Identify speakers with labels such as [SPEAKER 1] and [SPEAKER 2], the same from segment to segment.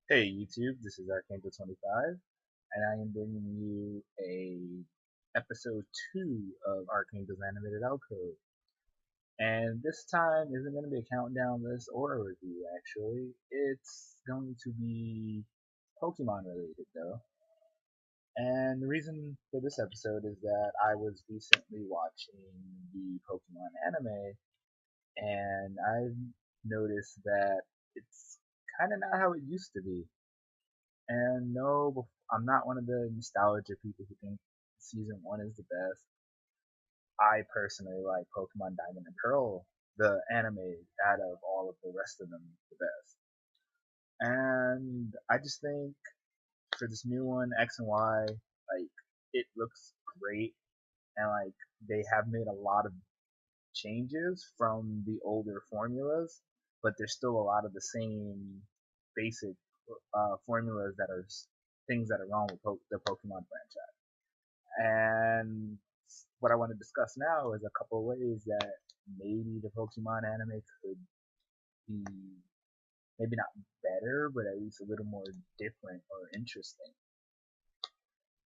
[SPEAKER 1] Hey YouTube, this is Archangel 25, and I am bringing you a episode 2 of Archangel's Animated Alcove. And this time isn't going to be a countdown list or a review, actually. It's going to be Pokemon related, though. And the reason for this episode is that I was recently watching the Pokemon anime, and I've noticed that it's kind of not how it used to be. And no, I'm not one of the nostalgia people who think season one is the best. I personally like Pokemon Diamond and Pearl, the anime out of all of the rest of them, the best. And I just think for this new one, X and Y, like it looks great, and like they have made a lot of changes from the older formulas, but there's still a lot of the same basic formulas that are things that are wrong with the Pokemon franchise. And what I want to discuss now is a couple of ways that maybe the Pokemon anime could be maybe not better, but at least a little more different or interesting.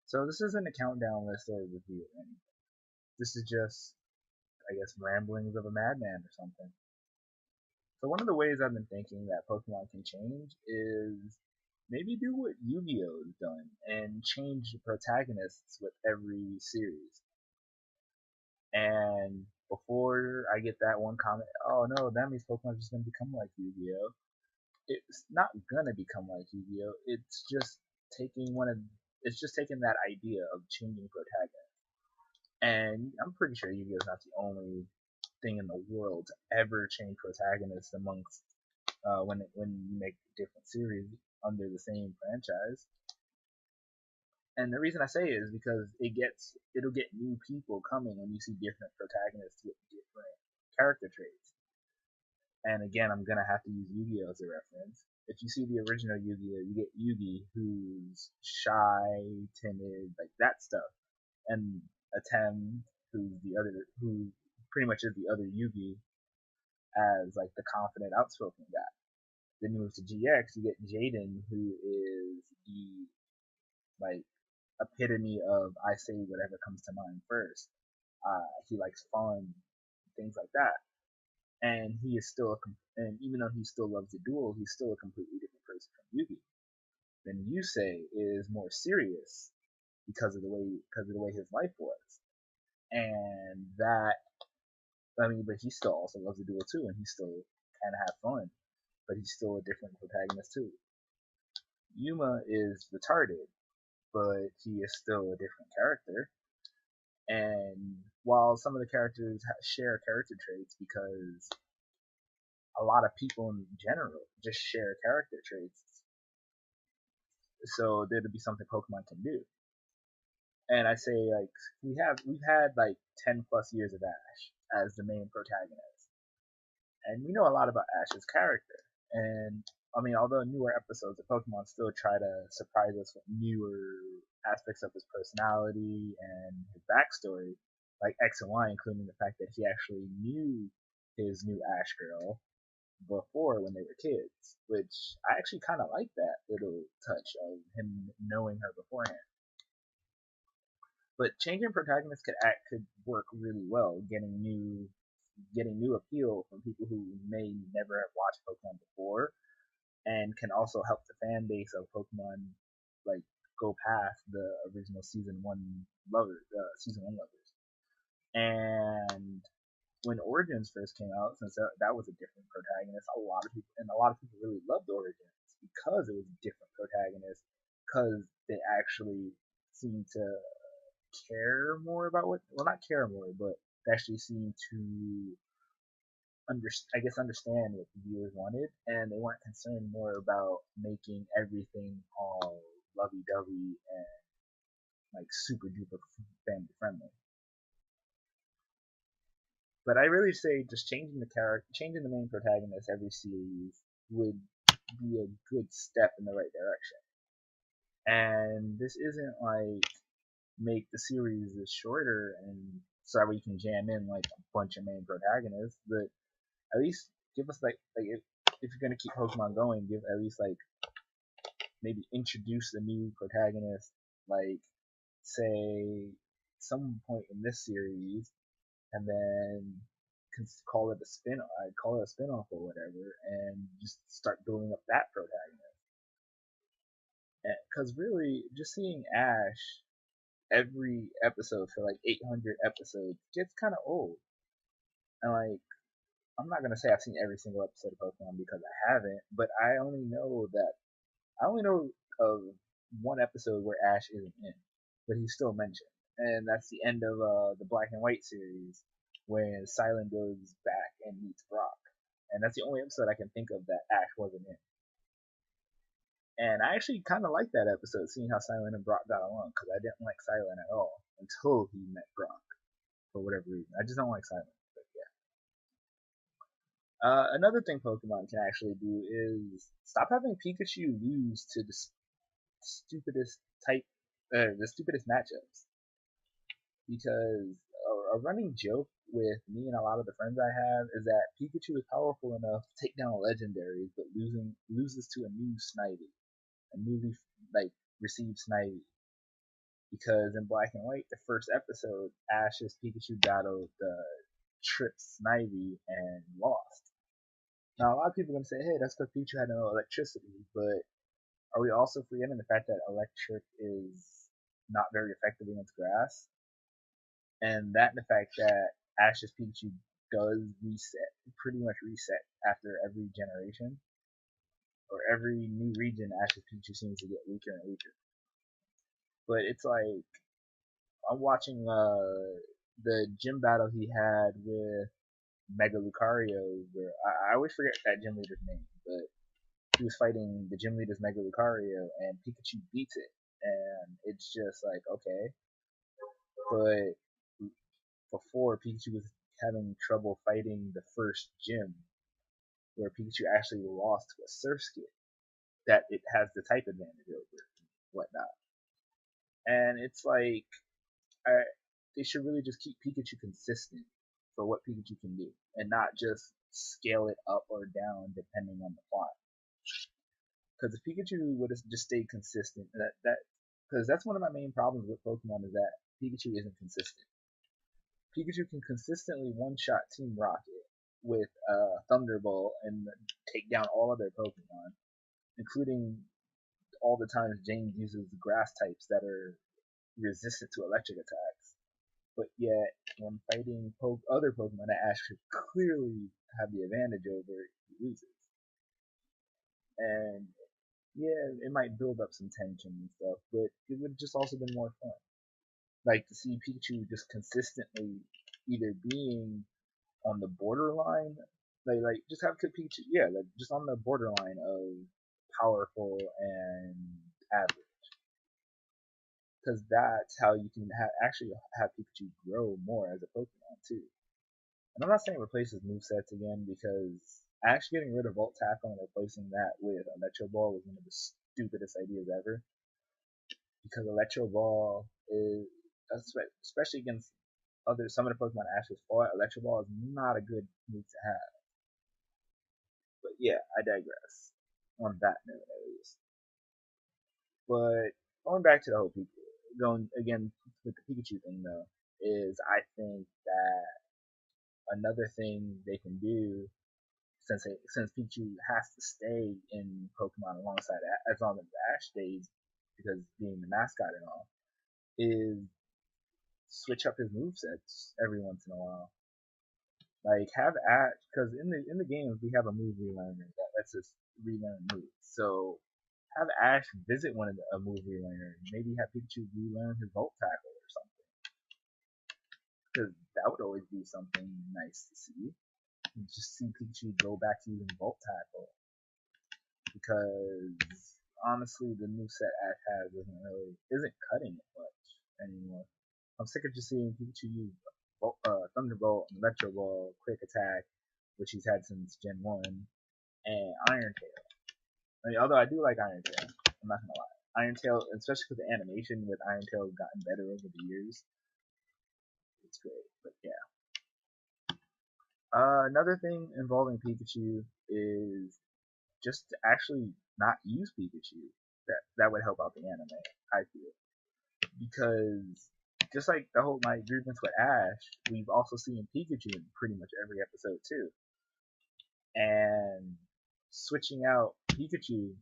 [SPEAKER 1] So this isn't a countdown list or a review or anything. This is just, I guess, ramblings of a madman or something. So one of the ways I've been thinking that Pokemon can change is maybe do what Yu-Gi-Oh's done and change the protagonists with every series. And before I get that one comment, oh no, that means Pokemon's just gonna become like Yu-Gi-Oh. It's not gonna become like Yu-Gi-Oh. It's just taking that idea of changing protagonists. And I'm pretty sure Yu-Gi-Oh's not the only thing in the world to ever change protagonists amongst when you make different series under the same franchise. And the reason I say it is because it'll get new people coming when you see different protagonists with different character traits. And again, I'm gonna have to use Yu-Gi-Oh as a reference. If you see the original Yu-Gi-Oh, you get Yugi, who's shy, timid, like that stuff, and Atem, who pretty much is the other Yugi, as like the confident, outspoken guy. Then you move to GX, you get Jaden, who is the like epitome of I say whatever comes to mind first. He likes fun, things like that, and he is still and even though he still loves the duel, he's still a completely different person from Yugi. Then Yusei is more serious because of the way his life was, and that but he still also loves the duel too, and he still kind of have fun, but he's still a different protagonist too. Yuma is retarded, but he is still a different character. And while some of the characters share character traits because a lot of people in general just share character traits, so there'd be something Pokemon can do. And I say like we've had like 10 plus years of Ash as the main protagonist, and we know a lot about Ash's character. And I mean, although newer episodes of Pokemon still try to surprise us with newer aspects of his personality and his backstory, like X and Y, including the fact that he actually knew his new Ash girl before when they were kids, which I actually kind of like that little touch of him knowing her beforehand. But changing protagonists could work really well, getting new appeal from people who may never have watched Pokemon before, and can also help the fan base of Pokemon like go past the original season one lovers. And when Origins first came out, since that was a different protagonist, a lot of people really loved Origins because it was a different protagonist, because they actually seemed to care more about not care more, but they actually seemed to understand what the viewers wanted, and they weren't concerned more about making everything all lovey dovey and like super duper family friendly. But I really say just changing the main protagonist every series would be a good step in the right direction. And this isn't like make the series shorter and so that we can jam in like a bunch of main protagonists, but at least give us like if you're gonna keep Pokemon going, give at least like maybe introduce a new protagonist, like say some point in this series, and then call it a spin. I'd call it a spin-off or whatever, and just start building up that protagonist. Because really, just seeing Ash every episode for like 800 episodes gets kind of old. And like, I'm not gonna say I've seen every single episode of Pokemon because I haven't, but I only know of one episode where Ash isn't in, but he's still mentioned, and that's the end of the Black and White series when Silent goes back and meets Brock, and that's the only episode I can think of that Ash wasn't in. And I actually kind of liked that episode, seeing how Silent and Brock got along, because I didn't like Silent at all until he met Brock for whatever reason. I just don't like Silent. But yeah. Another thing Pokemon can actually do is stop having Pikachu lose to the stupidest type, the stupidest matchups. Because a running joke with me and a lot of the friends I have is that Pikachu is powerful enough to take down legendaries, but loses to a new Snivy, a newly like received Snivy. Because in Black and White, the first episode, Ash's Pikachu battled the tripped Snivy and lost. Now a lot of people are gonna say, "Hey, that's because Pikachu had no electricity," but are we also forgetting the fact that electric is not very effective against grass? And that and the fact that Ash's Pikachu does reset, pretty much reset after every generation or every new region. Ash's Pikachu seems to get weaker and weaker. But it's like I'm watching the gym battle he had with Mega Lucario, where I always forget that gym leader's name, but he was fighting the gym leader's Mega Lucario, and Pikachu beats it, and it's just like okay, but before Pikachu was having trouble fighting the first gym, where Pikachu actually lost to a Surfskit that it has the type advantage over and whatnot. And it's like I, they should really just keep Pikachu consistent for what Pikachu can do, and not just scale it up or down depending on the plot. Because if Pikachu would have just stayed consistent, because that's one of my main problems with Pokemon is that Pikachu isn't consistent. Pikachu can consistently one-shot Team Rocket with Thunderbolt and take down all of their Pokemon, including all the times James uses grass types that are resistant to electric attacks. But yet, when fighting other Pokemon that Ash should clearly have the advantage over, he loses. And yeah, it might build up some tension and stuff, but it would have just also been more fun. Like to see Pikachu just consistently either being on the borderline, like just have Pikachu, yeah, like just on the borderline of powerful and average, because that's how you can actually have Pikachu grow more as a Pokemon too. And I'm not saying replace his movesets again, because actually getting rid of Volt Tackle and replacing that with Electro Ball was one of the stupidest ideas ever. Because Electro Ball is, especially against some of the Pokemon Ash has fought, Electro Ball is not a good move to have. But yeah, I digress on that note at least. But going back to the whole Pikachu, going again with the Pikachu thing though, is I think that another thing they can do, since Pikachu has to stay in Pokemon alongside as long as Ash stays, because being the mascot and all, is switch up his movesets every once in a while. Like have Ash, because in the games we have a move relearner that lets us relearn moves. So have Ash visit a move relearner, maybe have Pikachu relearn his Volt Tackle or something, because that would always be something nice to see. And just see Pikachu go back to using Volt Tackle, because honestly the new set Ash has isn't cutting it much anymore. I'm sick of just seeing Pikachu use Thunderbolt and Electro Ball, Quick Attack, which he's had since Gen 1, and Iron Tail. I mean, although I do like Iron Tail, I'm not gonna lie. Iron Tail, especially because the animation with Iron Tail has gotten better over the years, it's great. But yeah. Another thing involving Pikachu is just to actually not use Pikachu. that would help out the anime. I feel, because just like the whole my grievance with Ash, we've also seen Pikachu in pretty much every episode too. And switching out Pikachu,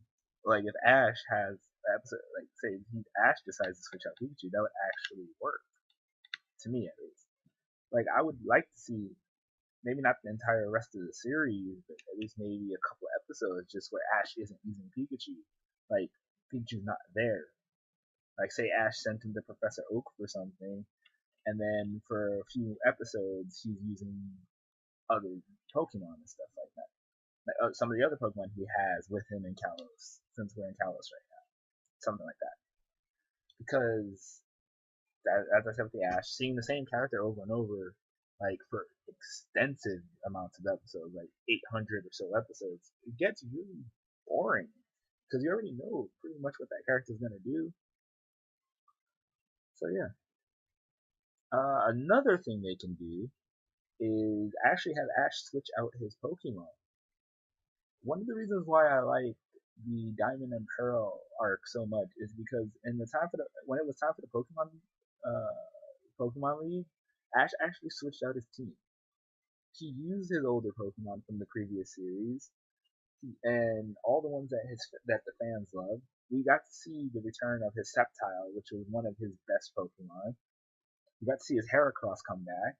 [SPEAKER 1] like if Ash has an episode, like say Ash decides to switch out Pikachu, that would actually work to me at least. Like I would like to see maybe not the entire rest of the series, but at least maybe a couple episodes just where Ash isn't using Pikachu. Like Pikachu's not there. Like say Ash sent him to Professor Oak for something, and then for a few episodes he's using other Pokemon and stuff like that. Like some of the other Pokemon he has with him in Kalos, since we're in Kalos right now, something like that. Because as I said with the Ash, seeing the same character over and over, like for extensive amounts of episodes, like 800 or so episodes, it gets really boring because you already know pretty much what that character is gonna do. So yeah. Another thing they can do is actually have Ash switch out his Pokemon. One of the reasons why I like the Diamond and Pearl arc so much is because in the time for the when it was time for the Pokemon League, Ash actually switched out his team. He used his older Pokemon from the previous series, and all the ones that the fans love. We got to see the return of his Sceptile, which was one of his best Pokemon. We got to see his Heracross come back.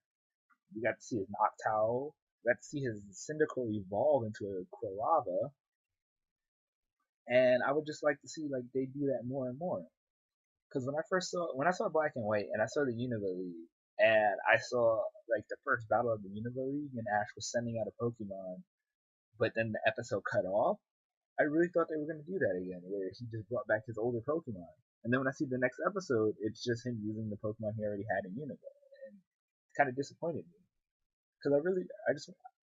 [SPEAKER 1] We got to see his Noctowl. We got to see his Cyndaquil evolve into a Quilava. And I would just like to see like they do that more and more. Because when I saw Black and White and I saw the Unova League and I saw like the first battle of the Unova League and Ash was sending out a Pokemon, but then the episode cut off, I really thought they were gonna do that again, where he just brought back his older Pokemon. And then when I see the next episode, it's just him using the Pokemon he already had in Unova, and it kind of disappointed me because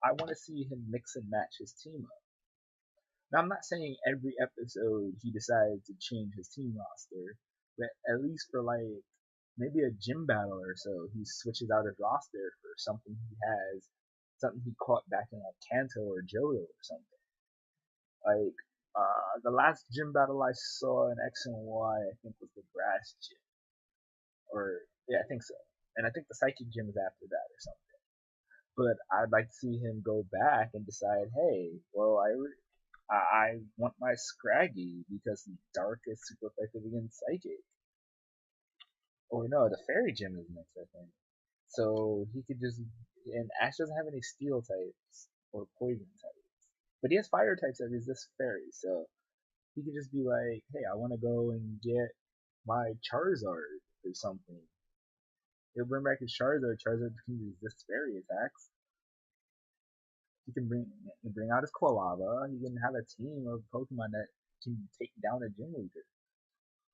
[SPEAKER 1] I want to see him mix and match his team up. Now, I'm not saying every episode he decides to change his team roster, but at least for like maybe a gym battle or so, he switches out his roster for something he caught back in like Kanto or Johto or something. Like the last gym battle I saw in X and Y, I think was the Grass Gym, or yeah, I think so. And I think the Psychic Gym is after that or something. But I'd like to see him go back and decide, hey, well, I want my Scraggy because Dark is super effective against Psychic. Or no, the Fairy Gym is next, I think. So he could just, and Ash doesn't have any Steel types or Poison types, but he has Fire types that resist Fairy. So he could just be like, hey, I want to go and get my Charizard or something. He'll bring back his Charizard. Charizard can resist Fairy attacks. He can bring out his Quilava. He can have a team of Pokemon that can take down a gym leader.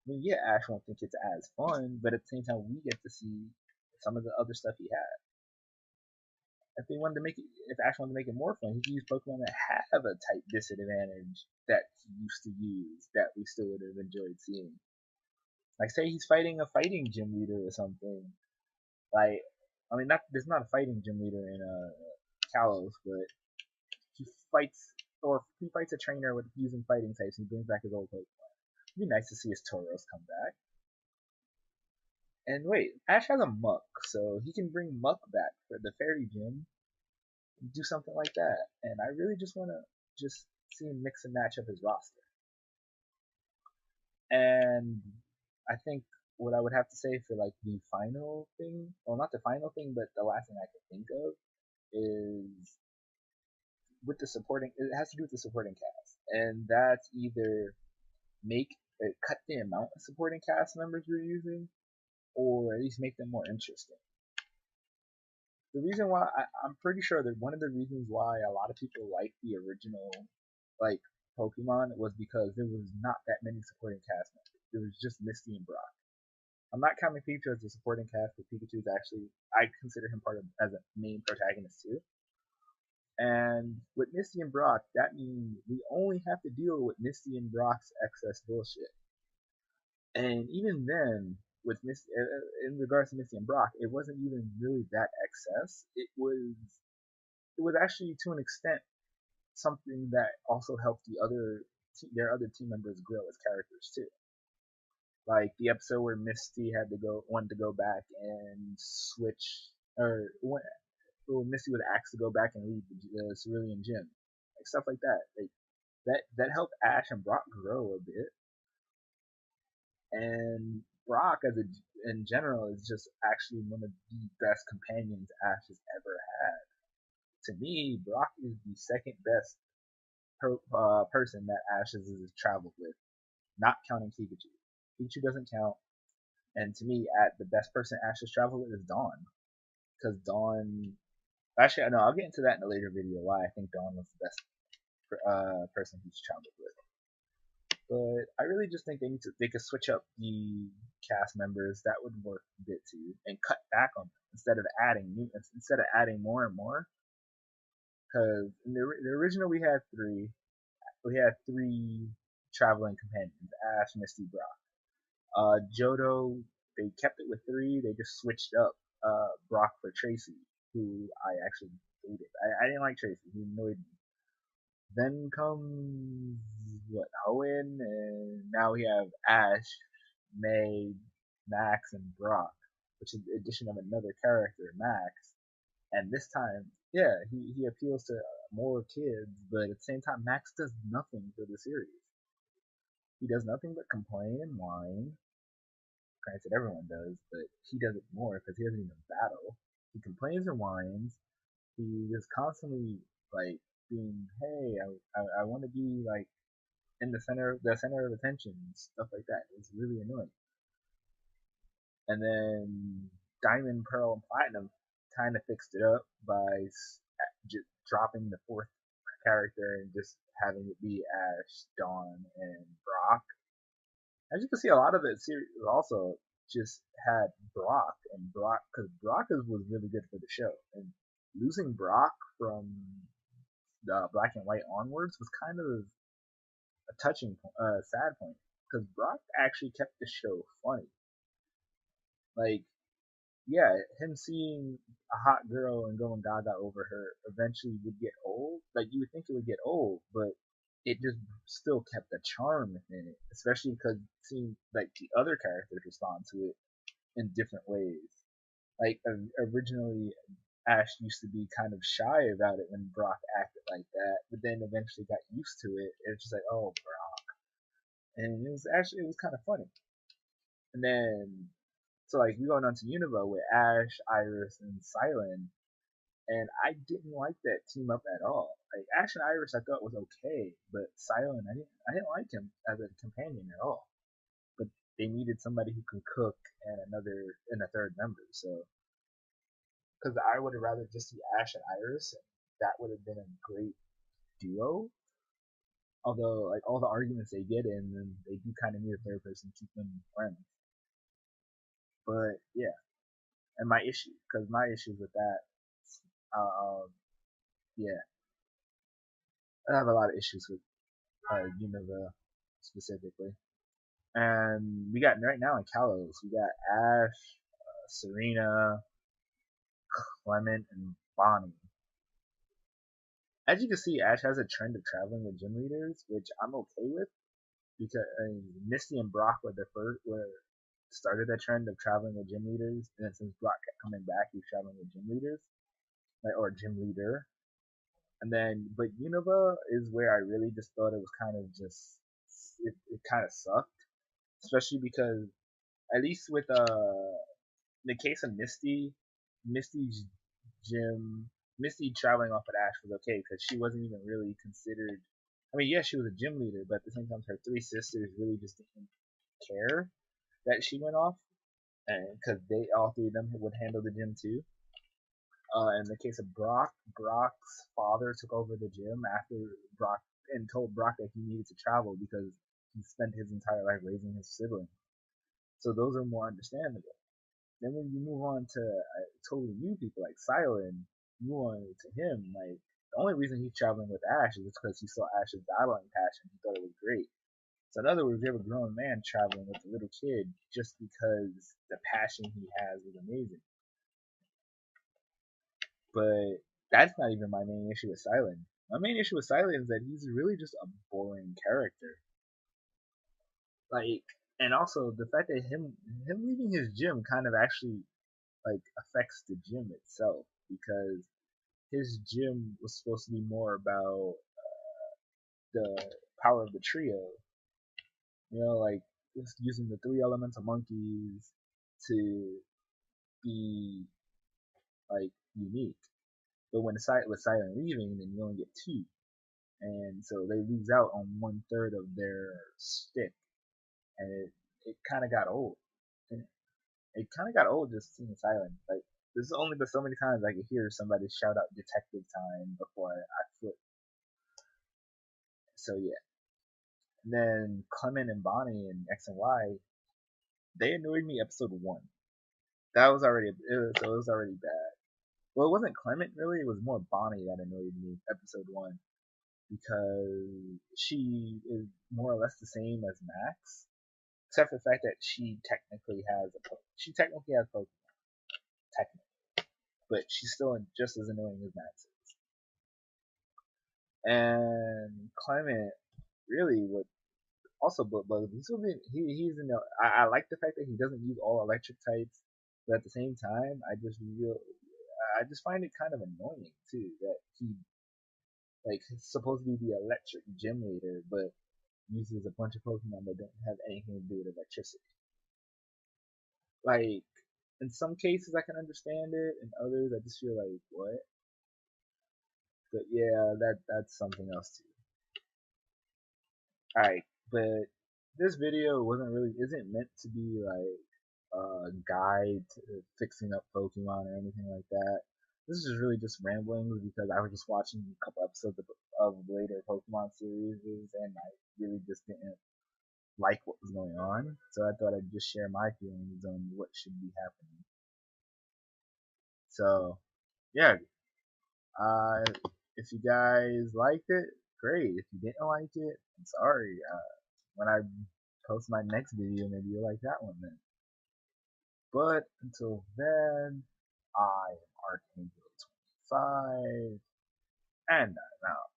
[SPEAKER 1] I mean, yeah, Ash won't think it's as fun, but at the same time, we get to see some of the other stuff he had. If Ash wanted to make it more fun, he could use Pokemon that have a type disadvantage that he used to use that we still would have enjoyed seeing. Like, say he's fighting a fighting gym leader or something. Like, I mean, there's not a fighting gym leader in Kalos, but he fights a trainer with using fighting types and he brings back his old Pokemon. It'd be nice to see his Tauros come back. And wait, Ash has a Muck, so he can bring Muck back for the Fairy Gym and do something like that. And I really just want to just see him mix and match up his roster. And I think what I would have to say for like the final thing, well, not the final thing, but the last thing I can think of is with the supporting. It has to do with the supporting cast, and that's either cut the amount of supporting cast members you're using, or at least make them more interesting. The reason why I'm pretty sure that one of the reasons why a lot of people like the original like Pokemon was because there was not that many supporting cast members. It was just Misty and Brock. I'm not counting Pikachu as a supporting cast, but Pikachu is actually I consider him as a main protagonist too. And with Misty and Brock, that means we only have to deal with Misty and Brock's excess bullshit. And even then, with Misty, in regards to Misty and Brock, it wasn't even really that excess. It was actually to an extent something that also helped the other their other team members grow as characters too. Like the episode where Misty wanted to go back and switch, or Misty was asked to go back and lead the Cerulean Gym, like stuff like that. Like that helped Ash and Brock grow a bit, and Brock in general is just actually one of the best companions Ash has ever had. To me, Brock is the second best person that Ash has traveled with, not counting Pikachu. Pikachu doesn't count, and to me, the best person Ash has traveled with is Dawn, because Dawn. Actually, no, I'll get into that in a later video. Why I think Dawn was the best person he's traveled with. But I really just think they could switch up the cast members. That would work a bit too, and cut back on them instead of adding more and more. Because in the original we had three traveling companions: Ash, Misty, Brock. Johto, they kept it with three. They just switched up Brock for Tracy, who I actually hated. I didn't like Tracy. He annoyed me. Then comes Hoenn, and now we have Ash, May, Max, and Brock, which is the addition of another character, Max. And this time, yeah, he appeals to more kids, but at the same time, Max does nothing for the series. He does nothing but complain and whine. Granted, everyone does, but he does it more because he doesn't even battle. He complains and whines. He is constantly like being, hey, I want to be like in the center of attention, stuff like that. It's really annoying. And then Diamond, Pearl, and Platinum kind of fixed it up by just dropping the fourth character and just having it be Ash, Dawn, and Brock. As you can see, a lot of the series also just had Brock, because Brock was really good for the show. And losing Brock from the Black and White onwards was kind of a touching, sad point, because Brock actually kept the show funny. Like, yeah, him seeing a hot girl and going gaga over her eventually would get old. Like, you would think it would get old, but it just still kept the charm within it, especially because seeing like the other characters respond to it in different ways. Like originally, Ash used to be kind of shy about it when Brock acted like that, but then eventually got used to it. It's just like, oh, Brock, and it was kind of funny. And then so like we going on to Unova with Ash, Iris, and Silent, and I didn't like that team up at all. Like Ash and Iris, I thought was okay, but Silent, I didn't like him as a companion at all. But they needed somebody who can cook and a third member. So, because I would have rather just see Ash and Iris, and that would have been a great duo. Although, like all the arguments they get in, then they do kind of need a third person to keep them friends. But yeah, and my issues with that, yeah, I have a lot of issues with Unova specifically. And we got right now in Kalos, we got Ash, Serena, Clement, and Bonnie. As you can see, Ash has a trend of traveling with gym leaders, which I'm okay with, because Misty and Brock started that trend of traveling with gym leaders, and then since Brock kept coming back, he's traveling with gym leaders, or gym leader. And then, but Unova is where I really just thought it was kind of just, it kind of sucked, especially because at least with in the case of Misty's gym, Misty traveling off with Ash was okay because she wasn't even really considered. I mean, yes, she was a gym leader, but at the same time, her three sisters really just didn't care that she went off, and because all three of them would handle the gym too. In the case of Brock, Brock's father took over the gym after Brock and told Brock that he needed to travel because he spent his entire life raising his siblings. So those are more understandable. Then when you move on to totally new people like Silent, you move on to him, like the only reason he's traveling with Ash is because he saw Ash's battling passion. He thought it was great. So in other words, you have a grown man traveling with a little kid just because the passion he has is amazing. But that's not even my main issue with Silent. My main issue with Silent is that he's really just a boring character. Like, and also the fact that him leaving his gym kind of actually like affects the gym itself because his gym was supposed to be more about the power of the trio. You know, like just using the three elemental monkeys to be like unique. But when with Silent leaving, then you only get two, and so they lose out on 1/3 of their stick, and it kind of got old. And it kind of got old just seeing Silent. Like there's only been so many times I could hear somebody shout out "detective time" before I flip. So yeah. And then Clement and Bonnie and X and Y, they annoyed me episode one. That was already so it was already bad. Well, it wasn't Clement really. It was more Bonnie that annoyed me episode one because she is more or less the same as Max, except for the fact that she technically has Pokemon, technically, but she's still just as annoying as Max is. And Clement really would also, but he's in. I like the fact that he doesn't use all electric types, but at the same time, I just find it kind of annoying too that he like he's supposed to be the electric gym leader, but uses a bunch of Pokemon that don't have anything to do with electricity. Like in some cases I can understand it, in others I just feel like what. But yeah, that's something else too. All right, but this video isn't meant to be like a guide to fixing up Pokemon or anything like that. This is really just ramblings because I was just watching a couple episodes of later Pokemon series and I really just didn't like what was going on. So I thought I'd just share my feelings on what should be happening. So yeah, uh, if you guys liked it, great. If you didn't like it, I'm sorry. When I post my next video, maybe you'll like that one then. But until then, I am Archangel 25, and I'm out.